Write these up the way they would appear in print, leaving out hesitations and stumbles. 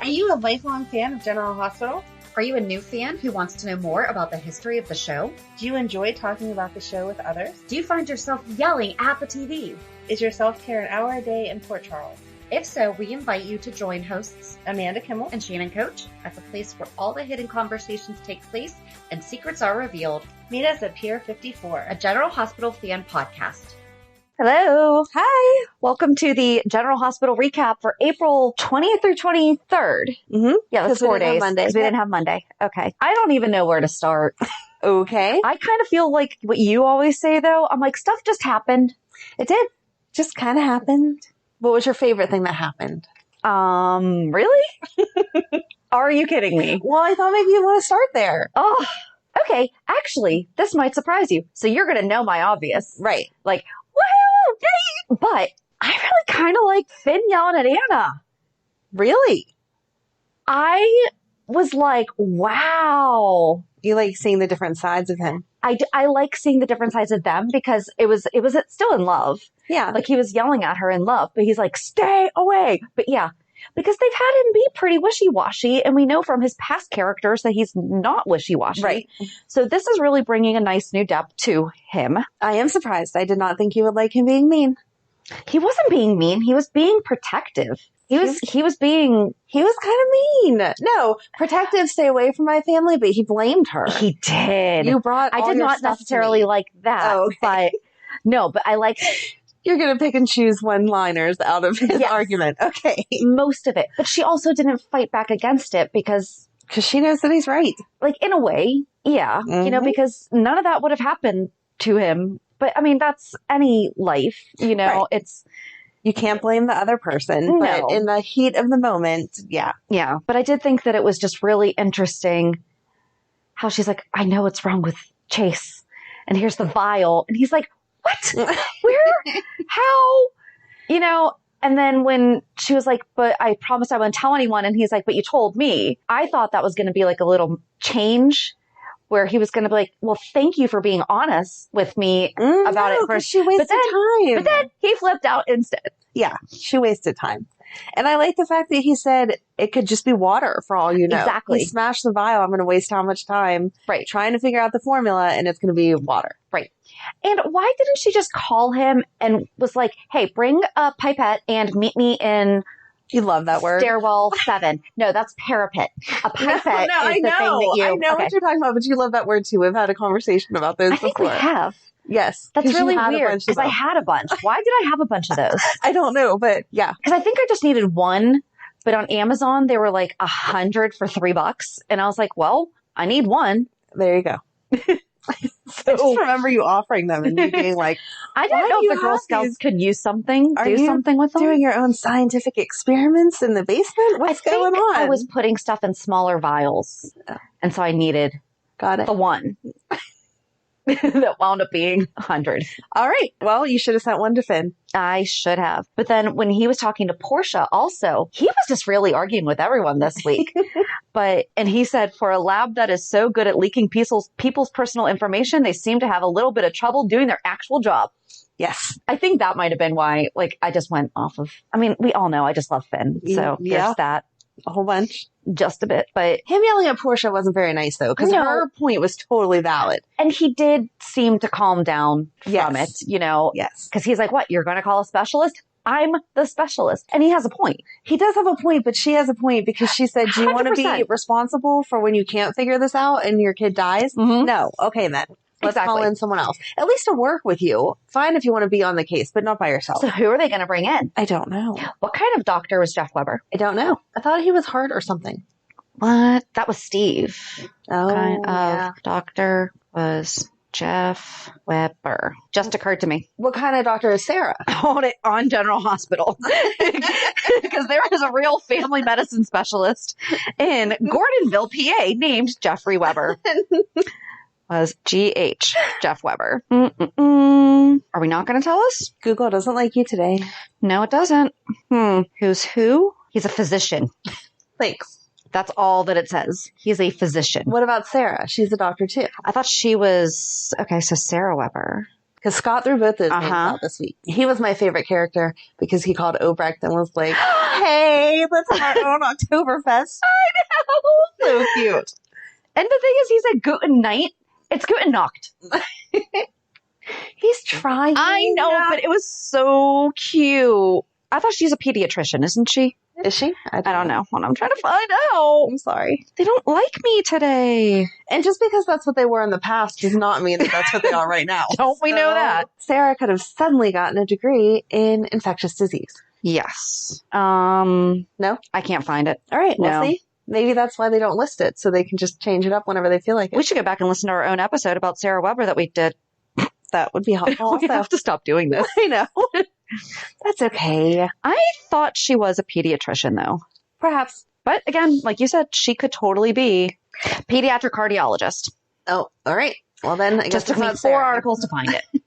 you a lifelong fan of General Hospital? Are you a new fan who wants to know more about the history of the show? Do you enjoy talking about the show with others? Do you find yourself yelling at the TV? Is your self-care an hour a day in Port Charles? If so, we invite you to join hosts Amanda Kimmel and Shannon Coach at the place where all the hidden conversations take place and secrets are revealed. Meet us at Pier 54, a General Hospital fan podcast. Hello. Hi. Welcome to the General Hospital recap for April 20th through 23rd. Mm-hmm. Yeah, that's 4 days. Monday. We didn't have Monday. Okay. I don't even know where to start. Okay. I kind of feel like what you always say, though. I'm like, stuff just happened. It did. Just kind of happened. What was your favorite thing that happened? Really? Are you kidding me? Well, I thought maybe you want to start there. Oh, okay. Actually, this might surprise you. So you're going to know my obvious. Right. Like, woohoo! Yay! But I really kind of like Finn yelling at Anna. Really? I was like, wow. You like seeing the different sides of him? I like seeing the different sides of them because it was still in love. Yeah. Like he was yelling at her in love, but he's like, stay away. But yeah, because they've had him be pretty wishy-washy, and we know from his past characters that he's not wishy-washy. Right. So this is really bringing a nice new depth to him. I am surprised. I did not think you would like him being mean. He wasn't being mean. He was being protective. He was kind of mean. No, protective, stay away from my family, but he blamed her. He did. You brought all I did your not stuff necessarily to me. like that, Oh, okay. but no, but I like You're going to pick and choose one-liners out of his Yes. argument. Okay. most of it. But she also didn't fight back against it because She knows that he's right. like in a way, yeah, you know, Mhm. because none of that would have happened to him. But I mean, that's any life, you know, Right. You can't blame the other person, but No. in the heat of the moment, yeah. yeah. But I did think that it was just really interesting how she's like, I know what's wrong with Chase. And here's the vial. And he's like, what? Where? How? You know, and then when she was like, but I promised I wouldn't tell anyone. And he's like, but you told me. I thought that was going to be like a little change where he was going to be like, well, thank you for being honest with me about it first. She wasted time. But then he flipped out instead. Yeah, she wasted time. And I like the fact that he said it could just be water for all you know. Exactly. He smashed the vial. I'm going to waste how much time Right. trying to figure out the formula, and it's going to be water. Right. And why didn't she just call him and was like, hey, bring a pipette and meet me in You love that word. stairwell 7. No, that's parapet. A pipette I is the thing that you... I know okay. what you're talking about, but you love that word too. We've had a conversation about this I think before. we have. Yes. That's 'cause you really had a weird bunch of because I them. had a bunch. Why did I have a bunch of those? I don't know, but yeah. Because I think I just needed one, but on Amazon they were like 100 for $3. And I was like, well, I need one. There you go. I just remember you offering them and you being like, I Why didn't know do you if the Girl have Scouts these? could use something, Are do you something with them. doing your own scientific experiments in the basement? What's I going think on? I was putting stuff in smaller vials. And so I needed Got it. the one that wound up being 100. All right. Well, you should have sent one to Finn. I should have. But then when he was talking to Portia also, he was just really arguing with everyone this week. And he said, for a lab that is so good at leaking people's personal information, they seem to have a little bit of trouble doing their actual job. Yes. I think that might have been why, like, I just went off of, I mean, we all know I just love Finn. So Yeah. there's that A whole bunch. just a bit. But, Him yelling at Portia wasn't very nice, though, because No. her point was totally valid. and he did seem to calm down from Yes. it, you know, Yes. because he's like, what, you're going to call a specialist? I'm the specialist. And he has a point. He does have a point, but she has a point because she said, do you want to be 100%. responsible for when you can't figure this out and your kid dies? Mhm. No. Okay, then. Let's call Exactly. in someone else. At least to work with you. Fine if you want to be on the case, but not by yourself. So who are they going to bring in? I don't know. What kind of doctor was Jeff Weber? I don't know. I thought he was hurt or something. What? That was Steve. Oh, Kind of yeah. doctor was Jeff Weber. Just occurred to me. What kind of doctor is Sarah? Hold it on General Hospital. Because there is a real family medicine specialist in Gordonville, PA, named Jeffrey Weber. Was G.H. Jeff Weber. Are we not going to tell us? Google doesn't like you today. No, it doesn't. Who's who? He's a physician. Thanks. That's all that it says. He's a physician. What about Sarah? She's a doctor too. I thought she was... Okay, so Sarah Weber. Because Scott threw both those names Uh-huh. out this week. He was my favorite character because he called Obrecht and was like, hey, let's have our own Oktoberfest. So cute. And the thing is, he said Guten Night. It's Guten Nacht. He's trying. I know, but it was so cute. I thought she's a pediatrician, isn't she? Is she? I don't know. Well, I'm trying to find out. I'm sorry. They don't like me today. And just because that's what they were in the past does not mean that that's what they are right now. Don't we know that? Sarah could have suddenly gotten a degree in infectious disease. Yes. No? I can't find it. All right. No. We'll see. Maybe that's why they don't list it, so they can just change it up whenever they feel like it. We should go back and listen to our own episode about Sarah Weber that we did. That would be helpful. We have to stop doing this. I know. That's okay. I thought she was a pediatrician, though. Perhaps. But again, like you said, she could totally be pediatric cardiologist. Oh, all right. Well, then I guess Just took it's me not 4 Sarah. articles to find it.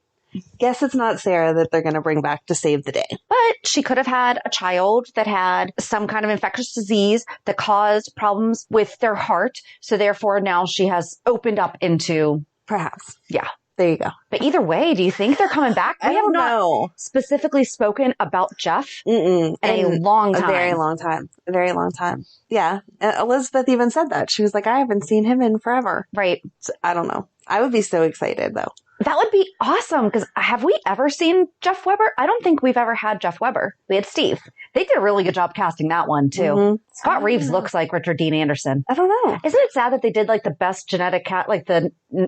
Guess it's not Sarah that they're going to bring back to save the day. But she could have had a child that had some kind of infectious disease that caused problems with their heart. So therefore now she has opened up into... Perhaps. Yeah. There you go. But either way, do you think they're coming back? I don't know. Specifically spoken about Jeff in a long time. A very long time. A very long time. Yeah. Elizabeth even said that. She was like, I haven't seen him in forever. Right. So, I don't know. I would be so excited, though. That would be awesome, because have we ever seen Jeff Weber? I don't think we've ever had Jeff Weber. We had Steve. They did a really good job casting that one, too. Mm-hmm. Scott Reeves looks like Richard Dean Anderson. I don't know. Isn't it sad that they did like the best genetic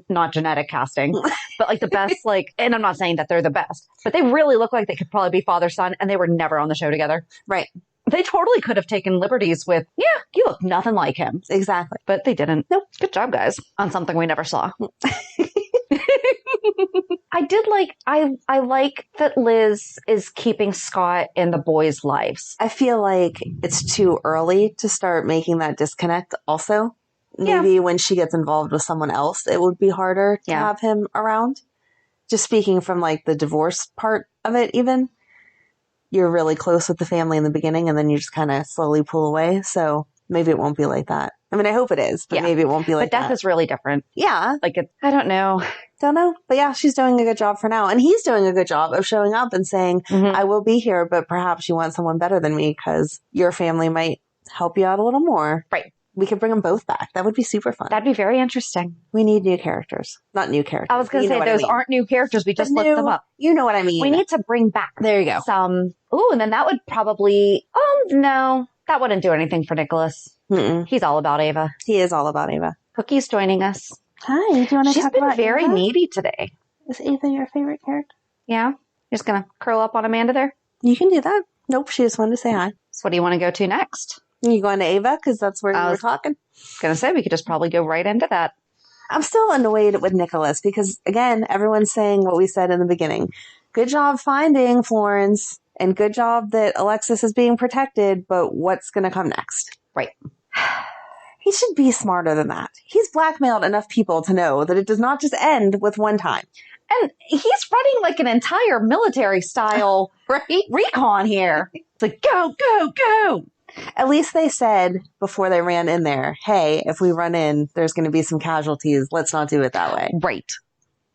not genetic casting, but like the best, like, and I'm not saying that they're the best, but they really look like they could probably be father-son, and they were never on the show together. Right. They totally could have taken liberties with, yeah, you look nothing like him. Exactly. But they didn't. Nope. Good job, guys, on something we never saw. I like that Liz is keeping Scott in the boys' lives. I feel like it's too early to start making that disconnect also. Maybe when she gets involved with someone else, it would be harder to have him around. Just speaking from like the divorce part of it, even. You're really close with the family in the beginning and then you just kind of slowly pull away. So maybe it won't be like that. I mean, I hope it is, but maybe it won't be like that. But death is really different. Yeah. Like, I don't know. Don't know. But yeah, she's doing a good job for now. And he's doing a good job of showing up and saying, I will be here, but perhaps you want someone better than me because your family might help you out a little more. Right. We could bring them both back. That would be super fun. That'd be very interesting. We need new characters. Not new characters. I was going to say those aren't new characters. We just looked them up. You know what I mean. We need to bring back there you go. some. Ooh, and then that would probably. No, that wouldn't do anything for Nikolas. He's all about Ava. He is all about Ava. Cookie's joining us. Hi. Do you want to talk about She's been very Ava? needy today. Is Ava your favorite character? Yeah. You're just going to curl up on Amanda there? You can do that. Nope. She just wanted to say hi. So what do you want to go to next? You going to Ava? Because that's where you were talking. Going to say we could just probably go right into that. I'm still annoyed with Nikolas because, again, everyone's saying what we said in the beginning. Good job finding Florence and good job that Alexis is being protected, but what's going to come next? Right. He should be smarter than that. He's blackmailed enough people to know that it does not just end with one time. And he's running like an entire military style recon here. It's like, go, go, go. At least they said before they ran in there, hey, if we run in, there's going to be some casualties. Let's not do it that way. Right.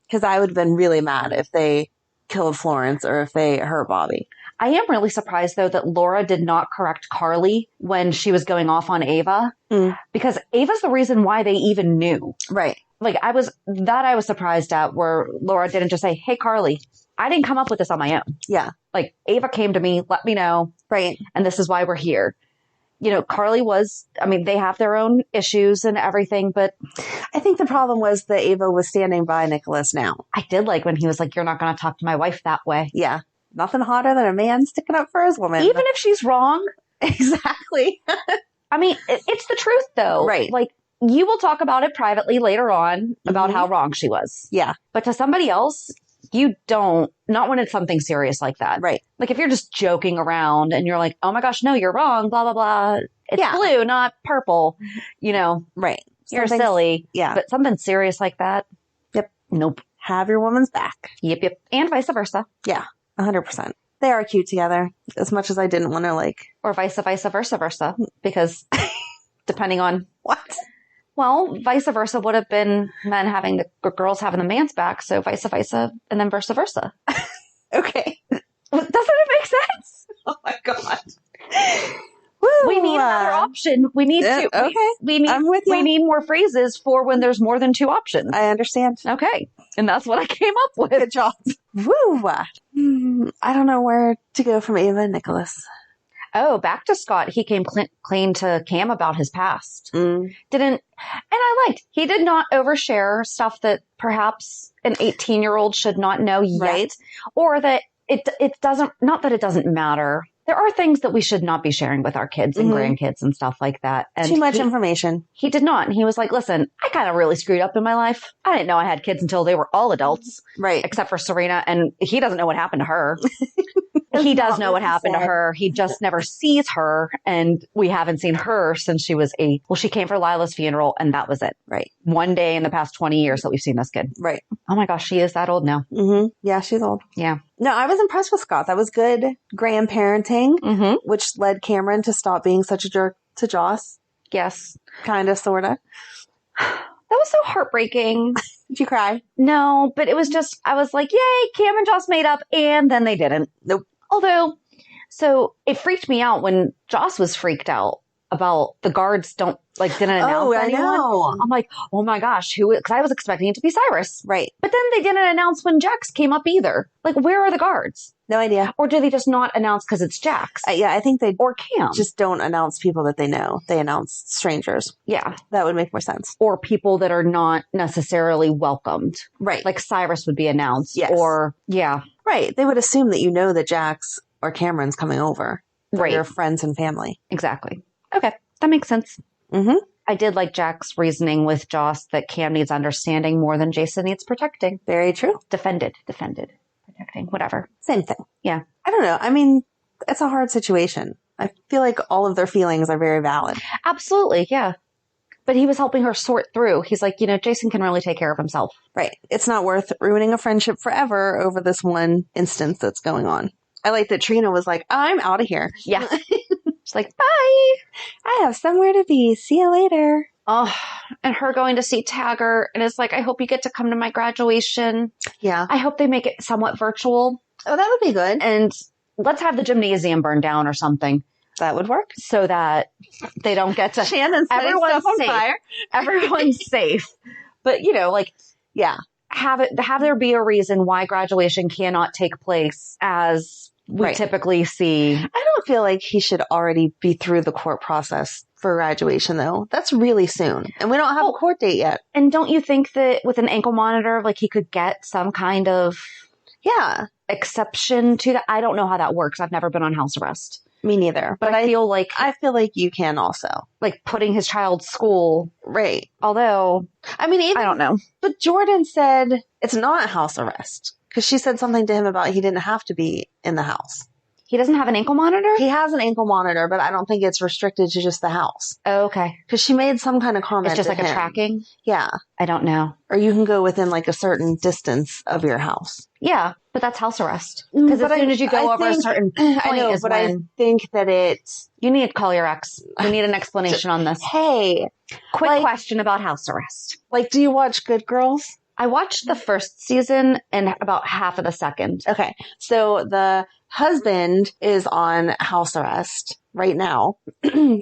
Because I would have been really mad if they killed Florence or if they hurt Bobby. I am really surprised, though, that Laura did not correct Carly when she was going off on Ava. Because Ava's the reason why they even knew. Right. Like, I was surprised at where Laura didn't just say, hey, Carly, I didn't come up with this on my own. Yeah. Like, Ava came to me, let me know. Right. And this is why we're here. You know, Carly they have their own issues and everything, but I think the problem was that Ava was standing by Nikolas now. I did like when he was like, you're not going to talk to my wife that way. Yeah. Nothing hotter than a man sticking up for his woman. Even if she's wrong. Exactly. I mean, it's the truth, though. Right. Like, you will talk about it privately later on about how wrong she was. Yeah. But to somebody else, you don't. Not when it's something serious like that. Right. Like, if you're just joking around and you're like, oh my gosh, no, you're wrong, blah, blah, blah. It's blue, not purple. You know. Right. You're silly. Yeah. But something serious like that. Yep. Nope. Have your woman's back. Yep. And vice versa. Yeah. 100%. They are cute together, as much as I didn't want to like. Or vice versa. Because depending on what? Well, vice versa would have been men having the girls having the man's back. So vice versa and then versa. Okay. Doesn't it make sense? Oh my God. need another option. We need to. Okay. I'm with you. We need more phrases for when there's more than two options. I understand. Okay. And that's what I came up with. Good job. Woo! I don't know where to go from Ava and Nikolas. Oh, back to Scott. He came clean to Cam about his past. And I liked, he did not overshare stuff that perhaps an 18-year-old should not know yet. Right. Or that it doesn't, not that it doesn't matter. There are things that we should not be sharing with our kids and grandkids and stuff like that. And too much information. He did not. And he was like, listen, I kind of really screwed up in my life. I didn't know I had kids until they were all adults. Right. Except for Serena. And he doesn't know what happened to her. He does know what happened to her. He just never sees her. And we haven't seen her since she was she came for Lila's funeral and that was it. Right. One day in the past 20 years that we've seen this kid. Right. Oh my gosh, she is that old now. Yeah, she's old. Yeah. No, I was impressed with Scott. That was good grandparenting, which led Cameron to stop being such a jerk to Joss. Yes. Kind of, sort of. That was so heartbreaking. Did you cry? No, but it was just, I was like, yay, Cam and Joss made up, and then they didn't. Nope. Although, so it freaked me out when Joss was freaked out about the guards didn't announce anyone. I know. I'm like, oh my gosh, because I was expecting it to be Cyrus. Right. But then they didn't announce when Jax came up either. Like, where are the guards? No idea. Or do they just not announce because it's Jax? Yeah, I think they or Cam just don't announce people that they know. They announce strangers. Yeah. That would make more sense. Or people that are not necessarily welcomed. Right. Like Cyrus would be announced. Yes. Or, yeah. Right. They would assume that you know that Jax or Cameron's coming over. Right. Your friends and family. Exactly. Okay. That makes sense. I did like Jack's reasoning with Joss that Cam needs understanding more than Jason needs protecting. Very true. Defended, protecting, whatever. Same thing. Yeah. I don't know. I mean, it's a hard situation. I feel like all of their feelings are very valid. Absolutely. Yeah. But he was helping her sort through. He's like, Jason can really take care of himself. Right. It's not worth ruining a friendship forever over this one instance that's going on. I like that Trina was like, I'm out of here. Yeah. She's like, bye. I have somewhere to be. See you later. Oh, and her going to see Taggart. And it's like, I hope you get to come to my graduation. Yeah. I hope they make it somewhat virtual. Oh, that would be good. And let's have the gymnasium burned down or something. That would work. So that they don't get to... Shannon's everyone's on safe. fire. Everyone's safe. But, yeah. Have there be a reason why graduation cannot take place as we typically see. I don't feel like he should already be through the court process for graduation, though. That's really soon. And we don't have a court date yet. And don't you think that with an ankle monitor, he could get some kind of exception to that? I don't know how that works. I've never been on house arrest. Me neither. But I feel like you can also. Like putting his child's school. Right. Although, I mean, I don't know. But Jordan said it's not house arrest. Because she said something to him about he didn't have to be in the house. He doesn't have an ankle monitor? He has an ankle monitor, but I don't think it's restricted to just the house. Oh, okay. Because she made some kind of comment. It's just like a tracking? Yeah. I don't know. Or you can go within a certain distance of your house. Yeah, but that's house arrest. Because as soon as you go over a certain point I think that it's... You need to call your ex. We need an explanation on this. Hey. Quick question about house arrest. Do you watch Good Girls? I watched the first season and about half of the second. Okay. So the husband is on house arrest right now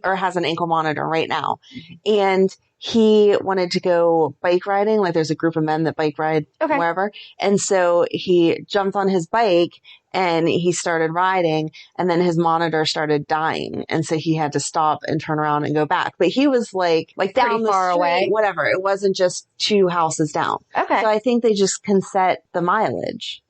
or has an ankle monitor right now. And he wanted to go bike riding. There's a group of men that bike ride wherever. And so he jumped on his bike and he started riding and then his monitor started dying. And so he had to stop and turn around and go back. But he was down the far street, away. Whatever. It wasn't just 2 houses down. Okay. So I think they just can set the mileage.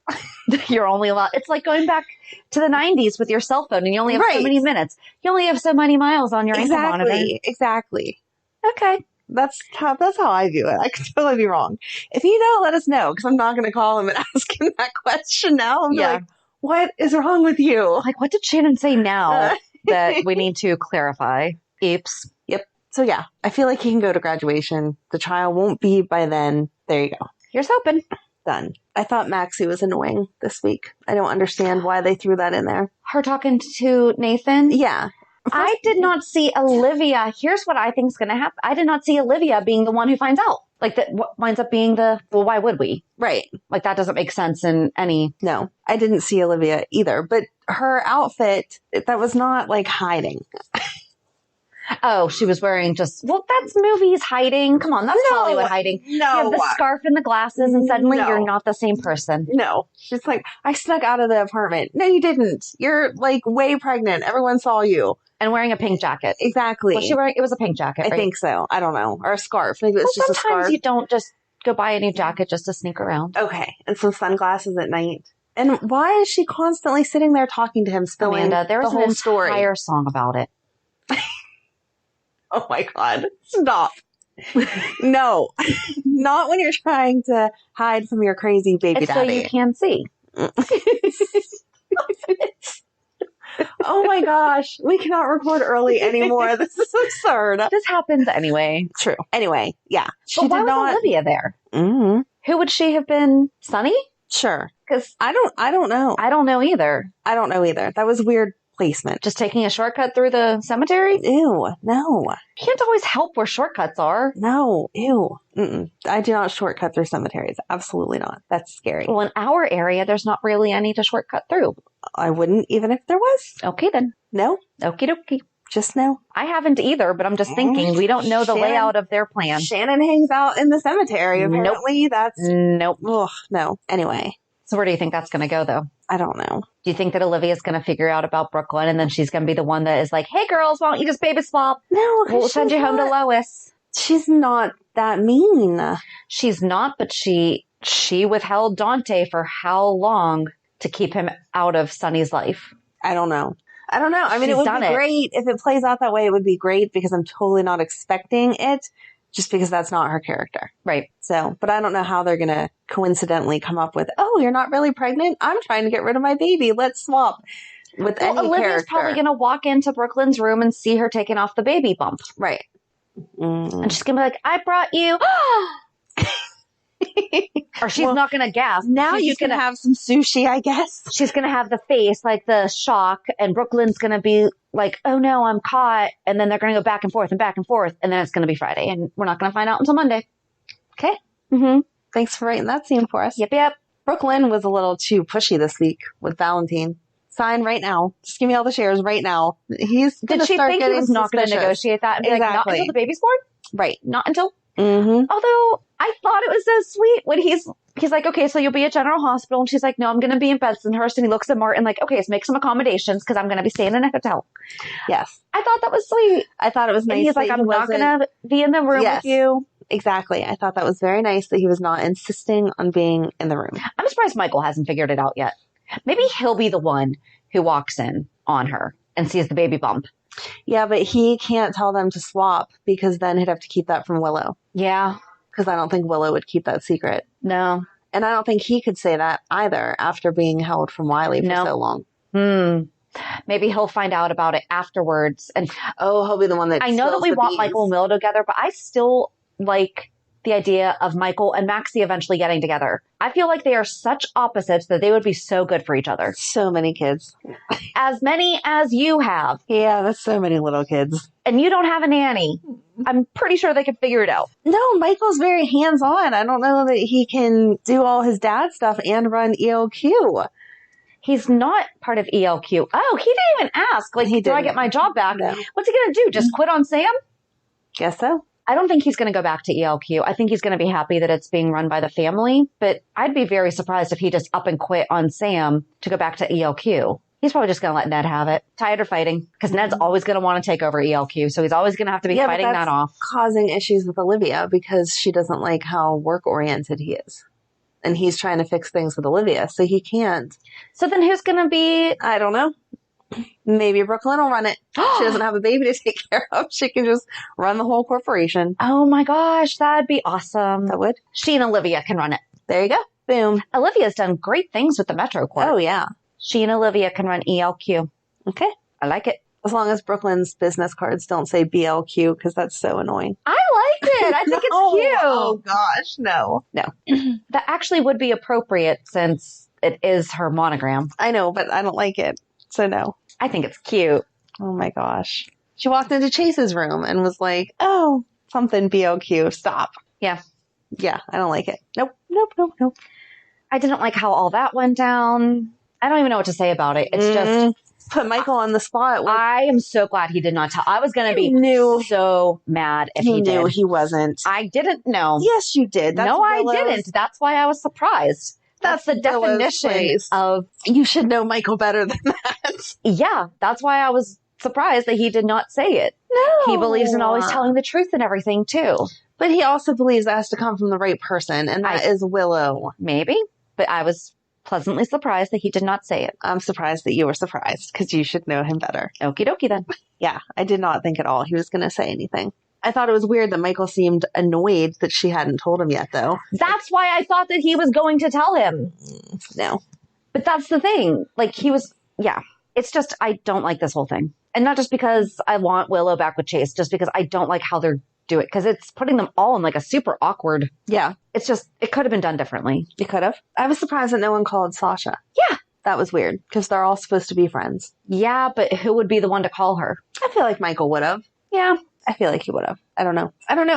You're only allowed. It's like going back to the 90s with your cell phone and you only have so many minutes. You only have so many miles on your ankle monitor. Exactly. Okay. That's how I view it. I could totally be wrong. If you know, let us know, because I'm not going to call him and ask him that question now. I'm like, what is wrong with you? What did Shannon say now that we need to clarify? Oops. Yep. So yeah, I feel like he can go to graduation. The trial won't be by then. There you go. Here's hoping. Done. I thought Maxie was annoying this week. I don't understand why they threw that in there. Her talking to Nathan? Yeah. I did not see Olivia. Here's what I think is going to happen. I did not see Olivia being the one who finds out. What winds up being why would we? Right. That doesn't make sense in any. No, I didn't see Olivia either. But her outfit, that was not hiding. Oh, she was wearing that's movies hiding. Come on, that's Hollywood hiding. No. You have the scarf and the glasses, and suddenly you're not the same person. No. She's like, I snuck out of the apartment. No, you didn't. You're like way pregnant. Everyone saw you. And wearing a pink jacket. Exactly. Was she wearing? It was a pink jacket, right? I think so. I don't know. Or a scarf. Maybe it's just a scarf. Sometimes you don't just go buy a new jacket just to sneak around. Okay. And some sunglasses at night. And why is she constantly sitting there talking to him, spilling Amanda, there was the whole an story? entire song about it. Oh my God. Stop. No. Not when you're trying to hide from your crazy baby It's daddy. so you can see. Oh my gosh. We cannot record early anymore. This is absurd. This happens anyway. True. Anyway, yeah. But why was Olivia there? Mm-hmm. Who would she have been? Sunny? Sure. Because I don't know. I don't know either. I don't know either. That was weird placement. Just taking a shortcut through the cemetery? Ew. No. You can't always help where shortcuts are. No. Ew. Mm-mm. I do not shortcut through cemeteries. Absolutely not. That's scary. Well, in our area, there's not really any to shortcut through. I wouldn't even if there was. Okay, then. No. Okie dokie. Just no. I haven't either, but I'm just thinking we don't know the layout of their plan. Shannon hangs out in the cemetery. Apparently, that's... Nope. Ugh, no. Anyway. So where do you think that's going to go, though? I don't know. Do you think that Olivia's going to figure out about Brooklyn and then she's going to be the one that is like, hey, girls, why don't you just baby swap? No. We'll send you home to Lois. She's not that mean. She's not, but she withheld Dante for how long to keep him out of Sunny's life? I don't know. I mean, it would be great. If it plays out that way, it would be great because I'm totally not expecting it just because that's not her character. Right. So, but I don't know how they're going to coincidentally come up with, oh, you're not really pregnant? I'm trying to get rid of my baby. Let's swap with any Olivia's character. probably going to walk into Brooklyn's room and see her taking off the baby bump. Right. And she's going to be like, I brought you. Or she's not going to gasp. Now you can have some sushi, I guess. She's going to have the face, like the shock, and Brooklyn's going to be like, oh no, I'm caught. And then they're going to go back and forth, and then it's going to be Friday. And we're not going to find out until Monday. Okay. Mm-hmm. Thanks for writing that scene for us. Yep. Brooklyn was a little too pushy this week with Valentine. Sign right now. Just give me all the shares right now. Did she think he was not going to negotiate that? And be like, not until the baby's born? Right. Not until... Mm-hmm. Although I thought it was so sweet when he's like, okay, so you'll be at General Hospital. And she's like, no, I'm going to be in Bensonhurst. And he looks at Martin like, okay, let's make some accommodations because I'm going to be staying in a hotel. Yes. I thought that was sweet. I thought it was nice. And he's like, I'm not going to be in the room with you. Exactly. I thought that was very nice that he was not insisting on being in the room. I'm surprised Michael hasn't figured it out yet. Maybe he'll be the one who walks in on her and sees the baby bump. Yeah, but he can't tell them to swap because then he'd have to keep that from Willow. Yeah. Because I don't think Willow would keep that secret. No. And I don't think he could say that either after being held from Wiley for so long. Maybe he'll find out about it afterwards. And he'll be the one that I know that we want Michael and Willow together, but I still like the idea of Michael and Maxie eventually getting together. I feel like they are such opposites that they would be so good for each other. So many kids. As many as you have. Yeah, that's so many little kids. And you don't have a nanny. I'm pretty sure they could figure it out. No, Michael's very hands-on. I don't know that he can do all his dad stuff and run ELQ. He's not part of ELQ. Oh, he didn't even ask. Like, do I get my job back? No. What's he going to do? Just quit on Sam? Guess so. I don't think he's going to go back to ELQ. I think he's going to be happy that it's being run by the family, but I'd be very surprised if he just up and quit on Sam to go back to ELQ. He's probably just going to let Ned have it. Tired of fighting, because Ned's always going to want to take over ELQ, so he's always going to have to be fighting that off. Causing issues with Olivia because she doesn't like how work-oriented he is. And he's trying to fix things with Olivia, so he can't. So then who's going to be... I don't know. Maybe Brooklyn will run it. She doesn't have a baby to take care of. She can just run the whole corporation. Oh my gosh, that'd be awesome. That would. She and Olivia can run it. There you go. Boom. Olivia's done great things with the Metro Corp. Oh, yeah. She and Olivia can run ELQ. Okay. I like it. As long as Brooklyn's business cards don't say BLQ, because that's so annoying. I like it. I think it's cute. Oh, gosh. No. That actually would be appropriate since it is her monogram. I know, but I don't like it. So no. I think it's cute. Oh my gosh. She walked into Chase's room and was like, oh, something BLQ. Stop. Yeah. Yeah, I don't like it. Nope. I didn't like how all that went down. I don't even know what to say about it. It's just, put Michael on the spot. I am so glad he did not tell. I was going to be so mad if he knew did. He wasn't. I didn't know. Yes, you did. No, I didn't. That's why I was surprised. That's the definition of... You should know Michael better than that. Yeah, that's why I was surprised that he did not say it. No. He believes in always telling the truth and everything, too. But he also believes it has to come from the right person, and that is Willow. Maybe, but I was pleasantly surprised that he did not say it. I'm surprised that you were surprised, because you should know him better. Okie dokie, then. Yeah, I did not think at all he was going to say anything. I thought it was weird that Michael seemed annoyed that she hadn't told him yet, though. That's why I thought that he was going to tell him. No. But that's the thing. Like, he was... Yeah. It's just, I don't like this whole thing. And not just because I want Willow back with Chase, just because I don't like how they're doing it. Because it's putting them all in, like, a super awkward... Yeah. It's just, it could have been done differently. It could have. I was surprised that no one called Sasha. Yeah. That was weird, because they're all supposed to be friends. Yeah, but who would be the one to call her? I feel like Michael would have. Yeah. I feel like he would have. I don't know.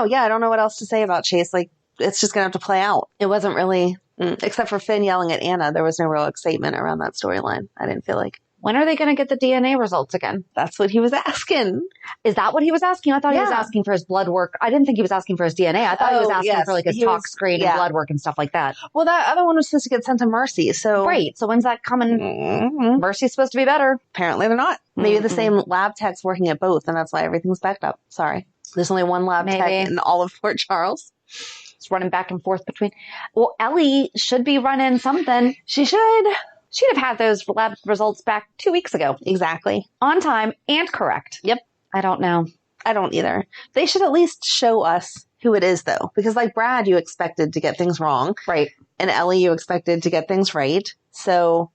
Yeah, I don't know what else to say about Chase. Like, it's just going to have to play out. It wasn't really, except for Finn yelling at Anna, there was no real excitement around that storyline. I didn't feel like. When are they going to get the DNA results again? That's what he was asking. Is that what he was asking? I thought he was asking for his blood work. I didn't think he was asking for his DNA. I thought he was asking for like his tox screen and blood work and stuff like that. Well, that other one was supposed to get sent to Mercy. So right. So when's that coming? Mercy's supposed to be better. Apparently they're not. Maybe the same lab tech's working at both, and that's why everything's backed up. Sorry. There's only one lab tech in all of Fort Charles. It's running back and forth between. Well, Ellie should be running something. She should. She'd have had those lab results back 2 weeks ago. Exactly. On time and correct. Yep. I don't know. I don't either. They should at least show us who it is, though. Because like Brad, you expected to get things wrong. Right. And Ellie, you expected to get things right. So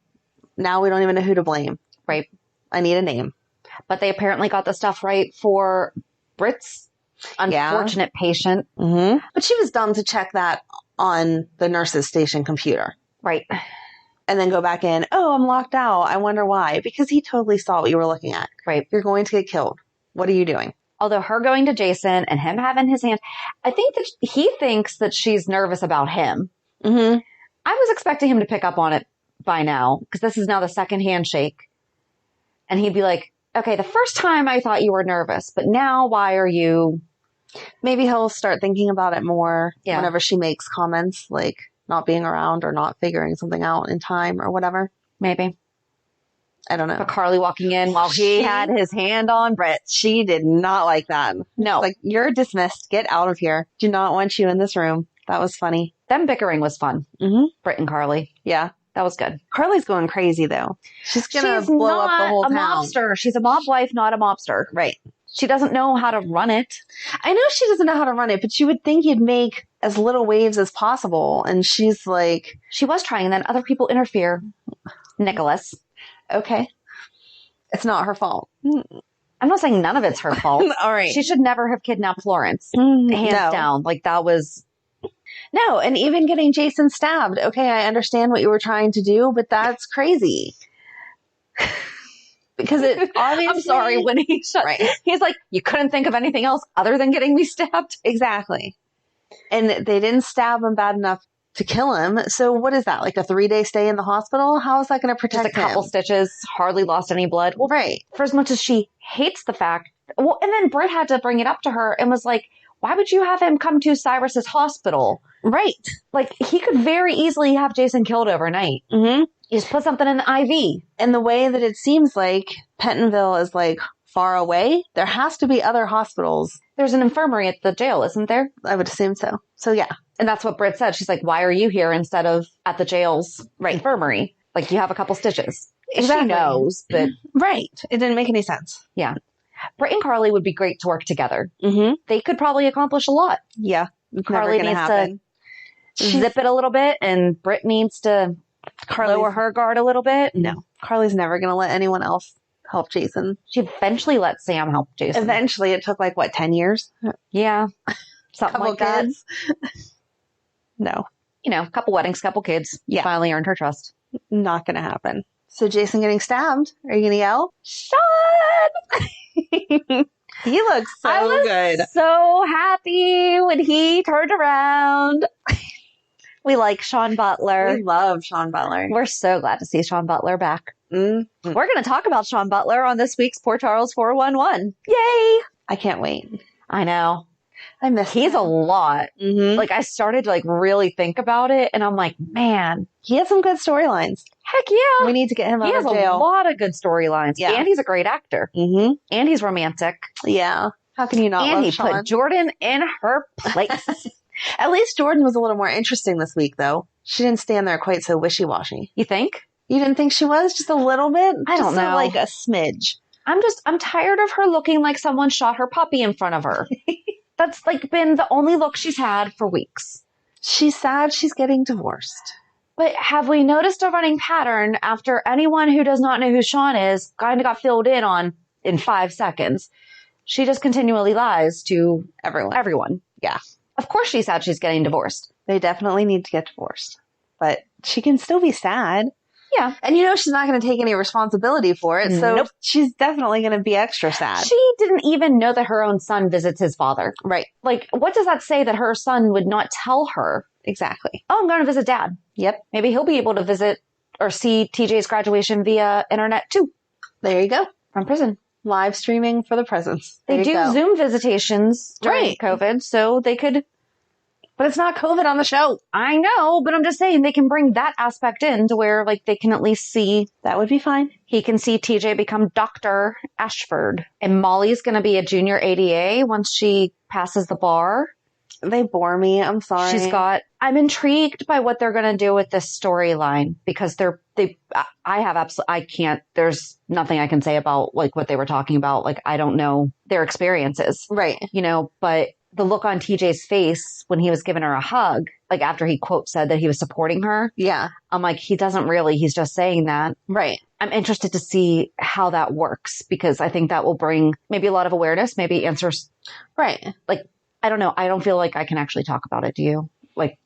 now we don't even know who to blame. Right. I need a name. But they apparently got the stuff right for Britt's unfortunate patient. Mm-hmm. But she was dumb to check that on the nurse's station computer. Right. And then go back in, oh, I'm locked out. I wonder why. Because he totally saw what you were looking at. Right. You're going to get killed. What are you doing? Although her going to Jason and him having his hand, I think that he thinks that she's nervous about him. Mm-hmm. I was expecting him to pick up on it by now, because this is now the second handshake. And he'd be like, okay, the first time I thought you were nervous, but now why are you... Maybe he'll start thinking about it more whenever she makes comments like not being around or not figuring something out in time or whatever. Maybe. I don't know. But Carly walking in while he had his hand on Britt. She did not like that. No. Like, you're dismissed. Get out of here. Do not want you in this room. That was funny. Them bickering was fun. Mm-hmm. Britt and Carly. Yeah. That was good. Carly's going crazy, though. She's going to blow up the whole town. She's not a mobster. She's a mob wife, not a mobster. Right. She doesn't know how to run it. I know she doesn't know how to run it, but you would think you'd make as little waves as possible. And she's like... She was trying, and then other people interfere. Nikolas. Okay. It's not her fault. I'm not saying none of it's her fault. All right. She should never have kidnapped Florence. Hands down. Like, that was... No, and even getting Jason stabbed. Okay, I understand what you were trying to do, but that's crazy. Because it obviously... I'm sorry, when he shut... Right. He's like, you couldn't think of anything else other than getting me stabbed? Exactly. And they didn't stab him bad enough to kill him. So what is that? Like a 3-day stay in the hospital? How is that going to protect him? Just a couple stitches, hardly lost any blood. Well, right. For as much as she hates the fact... Well, and then Britt had to bring it up to her and was like, why would you have him come to Cyrus's hospital? Right. Like, he could very easily have Jason killed overnight. Mm-hmm. You just put something in the IV. And the way that it seems like Pentonville is like far away, there has to be other hospitals. There's an infirmary at the jail, isn't there? I would assume so. So yeah. And that's what Britt said. She's like, why are you here instead of at the jail's infirmary? Like, you have a couple stitches. Exactly. She knows, but... Right. It didn't make any sense. Yeah. Britt and Carly would be great to work together. Mm-hmm. They could probably accomplish a lot. Yeah. Carly needs to zip it a little bit, and Britt needs to lower her guard a little bit. No. Carly's never going to let anyone else help Jason. She eventually let Sam help Jason. Eventually. It took like, what, 10 years? Yeah. Something like that. No. You know, couple weddings, couple kids. Yeah. Finally earned her trust. Not going to happen. So Jason getting stabbed. Are you going to yell? Shawn! He looks so good. I was so happy when he turned around. We like Shawn Butler. We love Shawn Butler. We're so glad to see Shawn Butler back. Mm-hmm. We're going to talk about Shawn Butler on this week's Poor Charles 411. Yay! I can't wait. I know. I miss He's him. a lot. Mm-hmm. Like, I started to like really think about it, and I'm like, man, He has some good storylines. heck yeah. We need to get him He out has of a jail. lot of good storylines. Yeah. And he's a great actor. Mm-hmm. And he's romantic. Yeah. How can you not And love he Shawn? put Jordan in her place. At least Jordan was a little more interesting this week, though. She didn't stand there quite so wishy-washy. You think? You didn't think she was? Just a little bit? I don't know. Like a smidge. I'm tired of her looking like someone shot her puppy in front of her. That's like been the only look she's had for weeks. She's sad she's getting divorced. But have we noticed a running pattern after anyone who does not know who Shawn is kind of got filled in on in 5 seconds? She just continually lies to everyone. Yeah. Of course she's sad she's getting divorced. They definitely need to get divorced. But she can still be sad. Yeah. And she's not going to take any responsibility for it. So Nope. she's definitely going to be extra sad. She didn't even know that her own son visits his father. Right. Like, what does that say that her son would not tell her? Exactly. Oh, I'm going to visit dad. Yep. Maybe he'll be able to visit or see TJ's graduation via internet too. There you go. From prison. Live streaming for the presents. They There you do go. Zoom visitations during Right. COVID, so they could. But it's not COVID on the show. I know, but I'm just saying they can bring that aspect in to where like they can at least see. That would be fine. He can see TJ become Dr. Ashford. And Molly's going to be a junior ADA once she passes the bar. They bore me. I'm sorry. I'm intrigued by what they're going to do with this storyline because there's nothing I can say about like what they were talking about. Like, I don't know their experiences. Right. But the look on TJ's face when he was giving her a hug, like after he quote said that he was supporting her. Yeah. I'm like, he doesn't really, he's just saying that. Right. I'm interested to see how that works because I think that will bring maybe a lot of awareness, maybe answers. Right. Like, I don't know. I don't feel like I can actually talk about it. Do you? Like,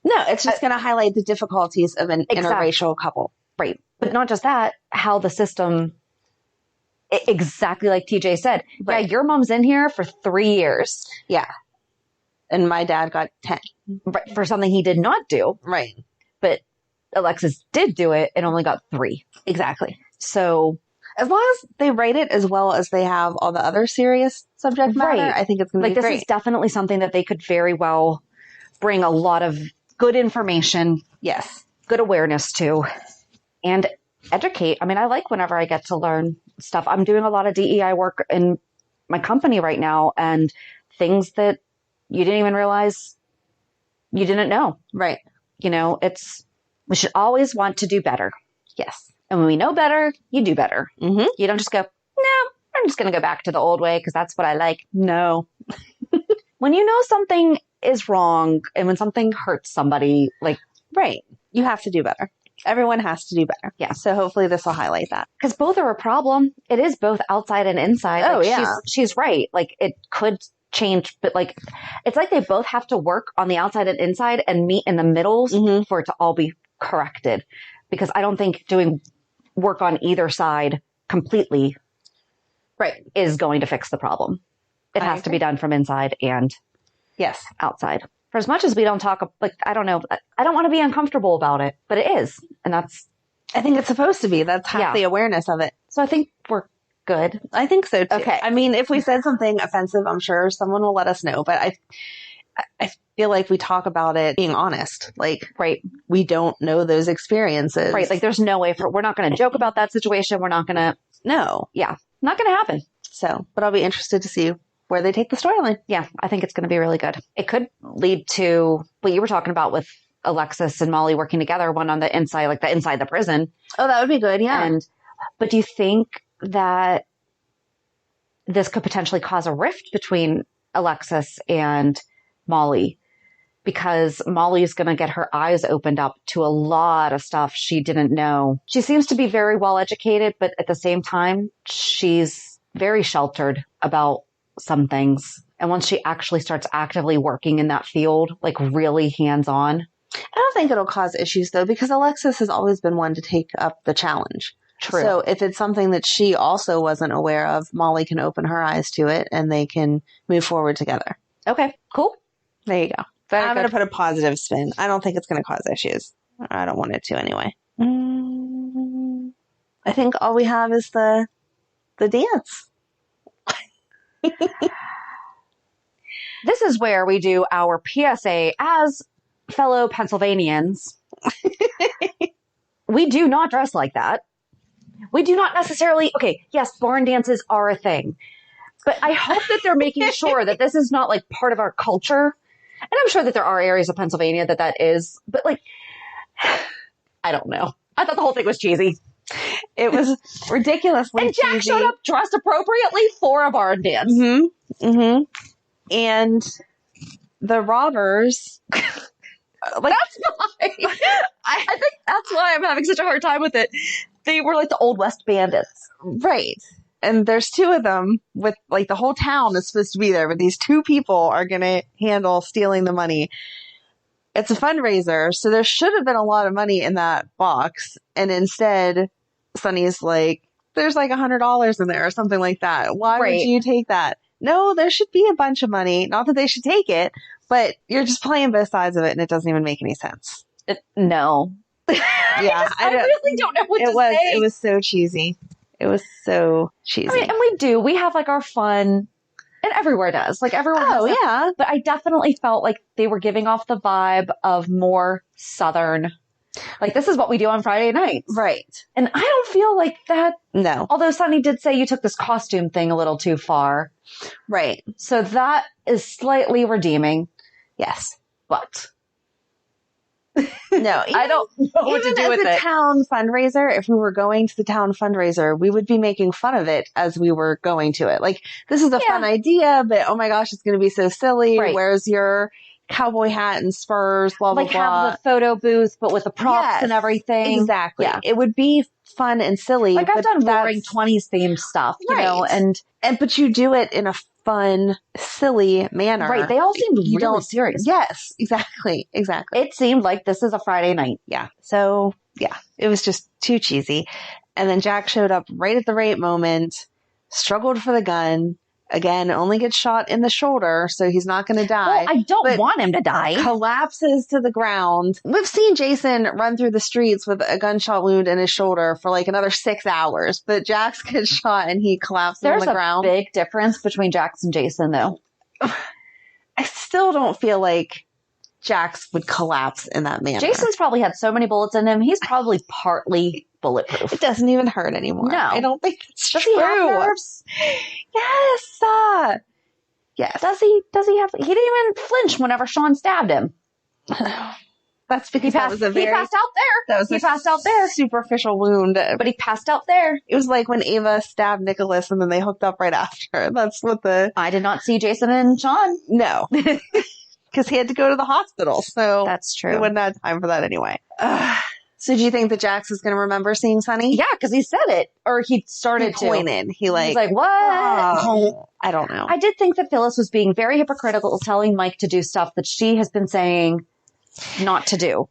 no, it's just going to highlight the difficulties of an interracial couple. Right. But not just that, how the system, exactly like TJ said, Right. Yeah, your mom's in here for 3 years. Yeah. And my dad got 10. Right, for something he did not do. Right. But Alexis did do it and only got 3. Exactly. So as long as they write it as well as they have all the other serious subject matter, Right. I think it's going to be this great. is definitely something that they could very well bring a lot of good information, Yes. good awareness to, and educate. I mean, I like whenever I get to learn stuff. I'm doing a lot of DEI work in my company right now and things that you didn't even realize you didn't know. Right. We should always want to do better. Yes. And when we know better, you do better. Mm-hmm. You don't just go, no, I'm just going to go back to the old way because that's what I like. No. When you know something is wrong and when something hurts somebody, like, Right. You have to do better. Everyone has to do better. Yeah. So hopefully this will highlight that. because both are a problem. It is both outside and inside. Oh, Like, yeah. She's right. Like, it could change, but like, it's like they both have to work on the outside and inside and meet in the middles Mhm. for it to all be corrected. Because I don't think doing work on either side completely Right. is going to fix the problem. It I has to agree. be done from inside and Yes. outside. For as much as we don't talk, like, I don't know, I don't want to be uncomfortable about it, but it is. And that's, I think it's supposed to be. That's half Yeah. the awareness of it. so I think we're good. I think so too. Okay. I mean, if we said something offensive, I'm sure someone will let us know. But I feel like we talk about it being honest. Like, Right. we don't know those experiences. Right. Like, there's no way we're not going to joke about that situation. We're not going to, no. not going to happen. So, but I'll be interested to see where they take the storyline. Yeah. I think it's going to be really good. It could lead to what you were talking about with Alexis and Molly working together, one on the inside, like the inside the prison. Oh, that would be good. Yeah. But do you think that this could potentially cause a rift between Alexis and Molly? Because Molly's going to get her eyes opened up to a lot of stuff she didn't know. She seems to be very well educated, but at the same time, she's very sheltered about some things. And once she actually starts actively working in that field, like really hands-on. I don't think it'll cause issues though, because Alexis has always been one to take up the challenge. True. So if it's something that she also wasn't aware of, Molly can open her eyes to it and they can move forward together. Okay, cool. There you go. Very I'm good. going to put a positive spin. I don't think it's going to cause issues. I don't want it to anyway. I think all we have is the dance. This is where we do our PSA as fellow Pennsylvanians. We do not dress like that. We do not necessarily, okay, yes, barn dances are a thing, but I hope that they're making sure that this is not like part of our culture. And I'm sure that there are areas of Pennsylvania that is, but like, I don't know. I thought the whole thing was cheesy. It was ridiculously And Jack cheesy. showed up dressed appropriately for a barn dance. Mm-hmm. Mm-hmm. And the robbers, That's why. I think that's why I'm having such a hard time with it. They were like the Old West bandits. right. And there's two of them with like the whole town is supposed to be there, but these two people are going to handle stealing the money. It's a fundraiser, so there should have been a lot of money in that box. And instead, Sonny's like, there's like $100 in there or something like that. Why would you take that? No, there should be a bunch of money. Not that they should take it, but you're just playing both sides of it and it doesn't even make any sense. No. Yeah. I really don't know what to say. It was so cheesy. It was so cheesy. I mean, and we have like our fun, and everywhere does. Like everyone has that. Yeah. But I definitely felt like they were giving off the vibe of more Southern. Like, this is what we do on Friday nights. Right. And I don't feel like that. No. Although Sonny did say you took this costume thing a little too far. Right. So that is slightly redeeming. Yes. But no, I don't know what to do with it. Even as a town fundraiser, if we were going to the town fundraiser, we would be making fun of it as we were going to it. Like, this is a fun idea, but oh my gosh, it's going to be so silly. Right. Where's your cowboy hat and spurs, blah, blah, like blah. have the photo booth, but with the props and everything. Exactly. Yeah. It would be fun and silly. Like, I've done roaring that's 20s themed stuff, you know, and but you do it in a fun, silly manner. right. They all seemed really serious. Yes, exactly. Exactly. It seemed like this is a Friday night. Yeah. So, yeah, it was just too cheesy. And then Jack showed up right at the right moment, struggled for the gun. Again, only gets shot in the shoulder, so he's not going to die. Well, I don't want him to die. Collapses to the ground. We've seen Jason run through the streets with a gunshot wound in his shoulder for like another 6 hours, but Jax gets shot and he collapses on the ground. There's a big difference between Jax and Jason, though. I still don't feel like Jax would collapse in that manner. Jason's probably had so many bullets in him, he's probably partly bulletproof. It doesn't even hurt anymore. No. I don't think it's Does true. he have nerves? Yes. Yes. Does he have, he didn't even flinch whenever Shawn stabbed him. That's because that was a very... He passed out there. He passed out there. Superficial wound. But he passed out there. It was like when Ava stabbed Nikolas and then they hooked up right after. That's what the... I did not see Jason and Shawn. No. Because he had to go to the hospital, so... That's true. He wouldn't have time for that anyway. So do you think that Jax is going to remember seeing Sonny? Yeah, because he said it. Or he started He pointed. He was like, what? Oh, I don't know. I did think that Phyllis was being very hypocritical, telling Mike to do stuff that she has been saying not to do.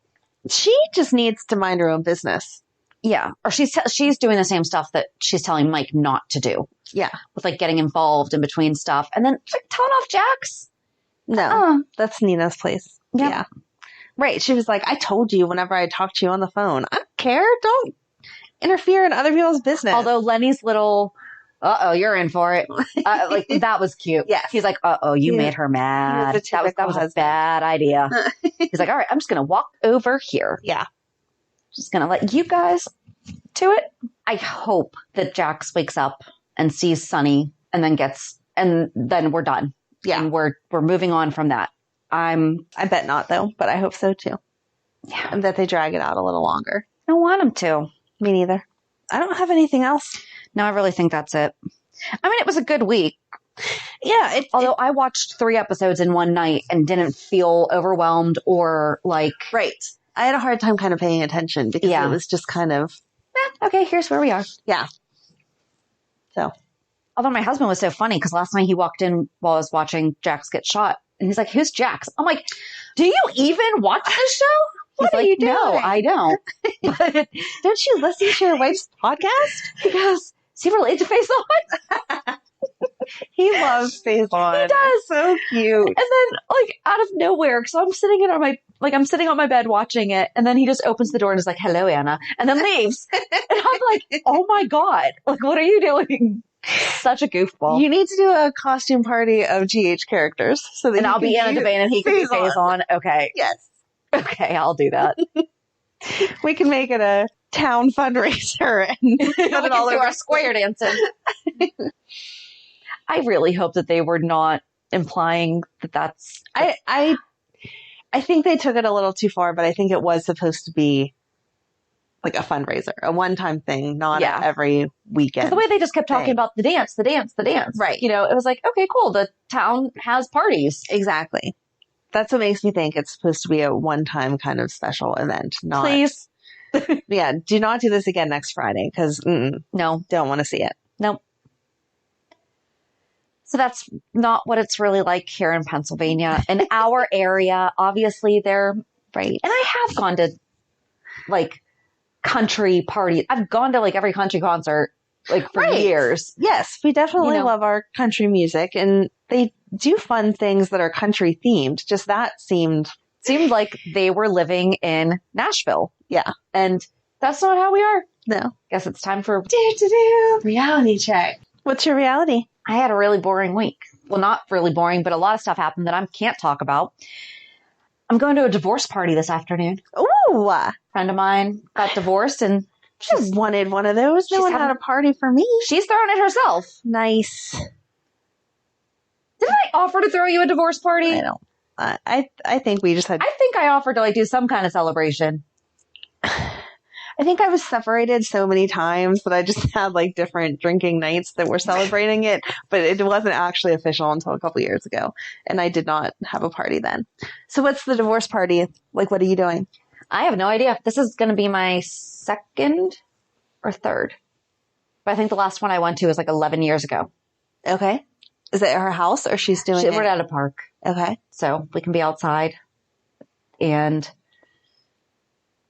She just needs to mind her own business. Yeah. Or she's doing the same stuff that she's telling Mike not to do. Yeah. With like getting involved in between stuff. And then like telling off Jax. No. That's Nina's place. Yep. Yeah. Right. She was like, I told you whenever I talked to you on the phone. I don't care. Don't interfere in other people's business. Although Lenny's little, you're in for it. Like, that was cute. Yes. He's like, you made her mad. That was a bad idea. He's like, all right, I'm just going to walk over here. Yeah. Just going to let you guys to it. I hope that Jax wakes up and sees Sonny and then we're done. Yeah. And we're moving on from that. I bet not though, but I hope so too. Yeah. And that they drag it out a little longer. I don't want him to. Me neither. I don't have anything else. No, I really think that's it. I mean, it was a good week. Yeah. Although I watched 3 episodes in one night and didn't feel overwhelmed or like... Right. I had a hard time kind of paying attention because it was just kind of... okay, here's where we are. Yeah. So. Although my husband was so funny because last night he walked in while I was watching Jax get shot. And he's like, who's Jax? I'm like, do you even watch this show? What are you doing? No, I don't. But don't you listen to your wife's podcast? He goes, is he related to Face On? He loves Faison. He does. So cute. And then, like, out of nowhere, so I'm sitting on my bed watching it, and then he just opens the door and is like, "Hello, Anna," and then leaves. And I'm like, "Oh my God, like, what are you doing?" Such a goofball. You need to do a costume party of GH characters. And I'll be Anna Devane and he can be Faison. Okay. Yes. Okay, I'll do that. We can make it a town fundraiser and put it all over our square dancing. I really hope that they were not implying that that's... I think they took it a little too far, but I think it was supposed to be like a fundraiser, a one-time thing, not every weekend. The way they just kept talking about the dance. Right. You know, it was like, okay, cool. The town has parties. Exactly. That's what makes me think it's supposed to be a one-time kind of special event. Not, please. Yeah, do not do this again next Friday because no, don't want to see it. Nope. So that's not what it's really like here in Pennsylvania. In our area, obviously they're right. And I have gone to like country parties. I've gone to like every country concert like for years. Yes, we definitely love our country music, and they do fun things that are country themed. Just that seemed like they were living in Nashville. Yeah. And that's not how we are. No. Guess it's time for reality check. What's your reality? I had a really boring week. Well, not really boring, but a lot of stuff happened that I can't talk about. I'm going to a divorce party this afternoon. Ooh. A friend of mine got divorced and she wanted one of those. No one had a party for me. She's throwing it herself. Nice. Didn't I offer to throw you a divorce party? I don't. I think we just had... I think I offered to like do some kind of celebration. I think I was separated so many times that I just had like different drinking nights that were celebrating it, but it wasn't actually official until a couple years ago. And I did not have a party then. So what's the divorce party? Like, what are you doing? I have no idea. This is going to be my second or third. But I think the last one I went to was like 11 years ago. Okay. Is it at her house or she's doing it? We're at a park. Okay. So we can be outside. And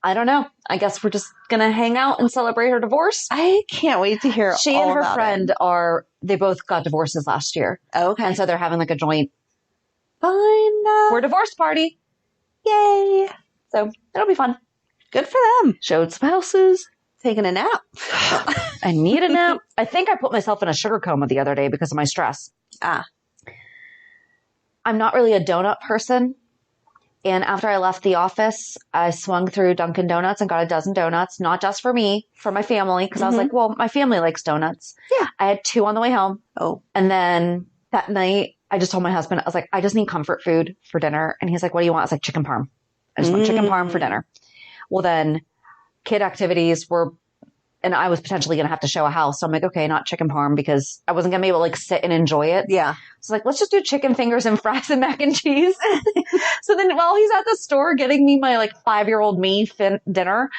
I don't know. I guess we're just going to hang out and celebrate her divorce. I can't wait to hear She all and her about friend it. They both got divorces last year. Okay. And so they're having like a joint We're divorce party. Yay. So it'll be fun. Good for them. Showed some houses. Taking a nap. I need a nap. I think I put myself in a sugar coma the other day because of my stress. I'm not really a donut person. And after I left the office, I swung through Dunkin' Donuts and got a dozen donuts, not just for me, for my family. Because I was like, well, my family likes donuts. Yeah. I had 2 on the way home. Oh. And then that night, I just told my husband, I was like, I just need comfort food for dinner. And he's like, what do you want? I was like, chicken parm. I just want chicken parm for dinner. Well, then kid activities were, and I was potentially going to have to show a house. So I'm like, okay, not chicken parm because I wasn't going to be able to like sit and enjoy it. Yeah. So like, let's just do chicken fingers and fries and mac and cheese. So then while he's at the store getting me my like 5-year-old me dinner,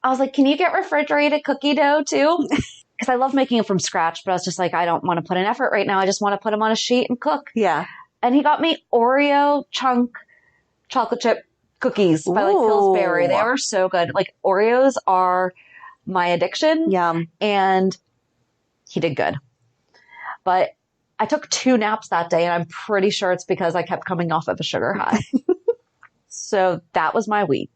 I was like, can you get refrigerated cookie dough too? Because I love making it from scratch, but I was just like, I don't want to put in effort right now. I just want to put them on a sheet and cook. Yeah. And he got me Oreo chunk chocolate chip cookies by like Pillsbury. They are so good. Like Oreos are my addiction. Yum. And he did good. But I took 2 naps that day, and I'm pretty sure it's because I kept coming off of a sugar high. So that was my week.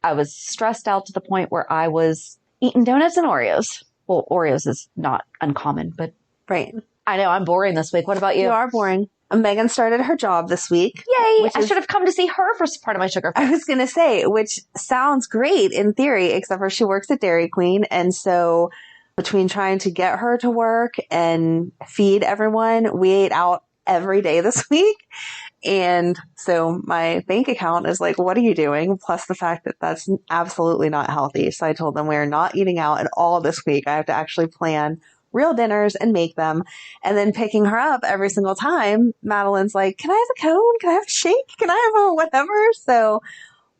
I was stressed out to the point where I was eating donuts and Oreos. Well, Oreos is not uncommon, but right. I know I'm boring this week. What about you? You are boring. Megan started her job this week. Yay! I should have come to see her for part of my sugar fix. I was going to say, which sounds great in theory, except for she works at Dairy Queen. And so between trying to get her to work and feed everyone, we ate out every day this week. And so my bank account is like, what are you doing? Plus the fact that that's absolutely not healthy. So I told them we're not eating out at all this week. I have to actually plan real dinners and make them. And then picking her up every single time, Madeline's like, can I have a cone? Can I have a shake? Can I have a whatever? So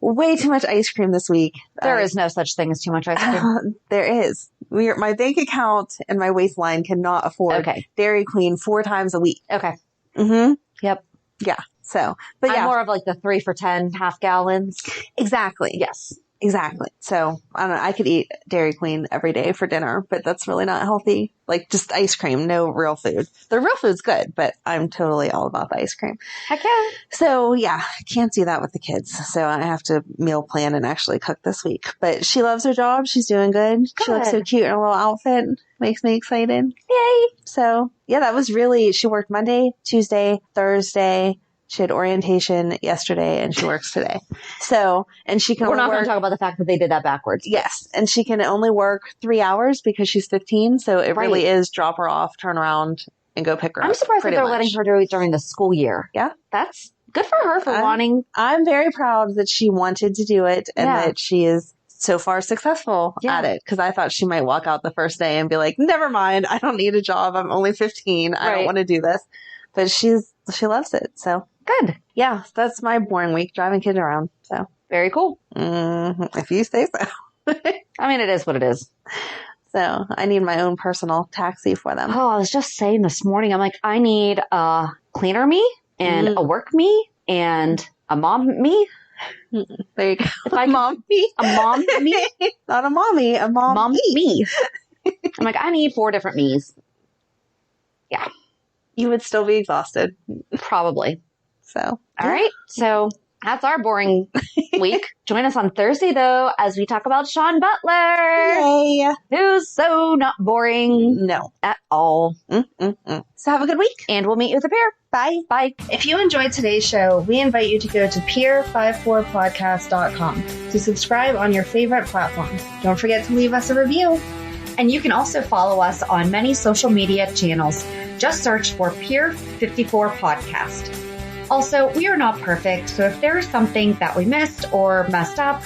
way too much ice cream this week. There is no such thing as too much ice cream. There is. My bank account and my waistline cannot afford Dairy Queen 4 times a week. Okay. Mm-hmm. Yep. Yeah. So, but I'm more of like the 3 for $10 half gallons. Exactly. Yes. Exactly. So I don't know. I could eat Dairy Queen every day for dinner, but that's really not healthy. Like just ice cream, no real food. The real food's good, but I'm totally all about the ice cream. Heck yeah. So yeah, can't do that with the kids. So I have to meal plan and actually cook this week. But she loves her job. She's doing good. She looks so cute in her little outfit. Makes me excited. Yay. So yeah, that was really, she worked Monday, Tuesday, Thursday. She had orientation yesterday and she works today. So, and she can We're not going to talk about the fact that they did that backwards. Yes. And she can only work 3 hours because she's 15. So it really is drop her off, turn around and go pick her up. I'm surprised that they're letting her do it during the school year. Yeah. That's good for her for wanting. I'm very proud that she wanted to do it and that she is so far successful at it. Cause I thought she might walk out the first day and be like, never mind. I don't need a job. I'm only 15. I don't want to do this, but she loves it. So. Good. Yeah, that's my boring week, driving kids around. So very cool. If you say so. I mean, it is what it is. So I need my own personal taxi for them. Oh, I was just saying this morning, I'm like, I need a cleaner me and a work me and a mom me. There you go. If I mom me. A mom me. Not a mommy, a mom me. I'm like, I need 4 different me's. Yeah. You would still be exhausted. Probably. So, all right. So that's our boring week. Join us on Thursday, though, as we talk about Shawn Butler. Yay. Who's so not boring. No. At all. So have a good week. And we'll meet you at the pier. Bye. Bye. If you enjoyed today's show, we invite you to go to pier54podcast.com to subscribe on your favorite platform. Don't forget to leave us a review. And you can also follow us on many social media channels. Just search for Pier 54 Podcast. Also, we are not perfect, so if there is something that we missed or messed up,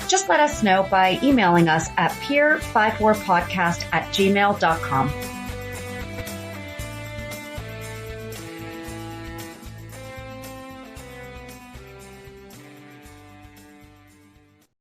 just let us know by emailing us at pier54podcast@gmail.com.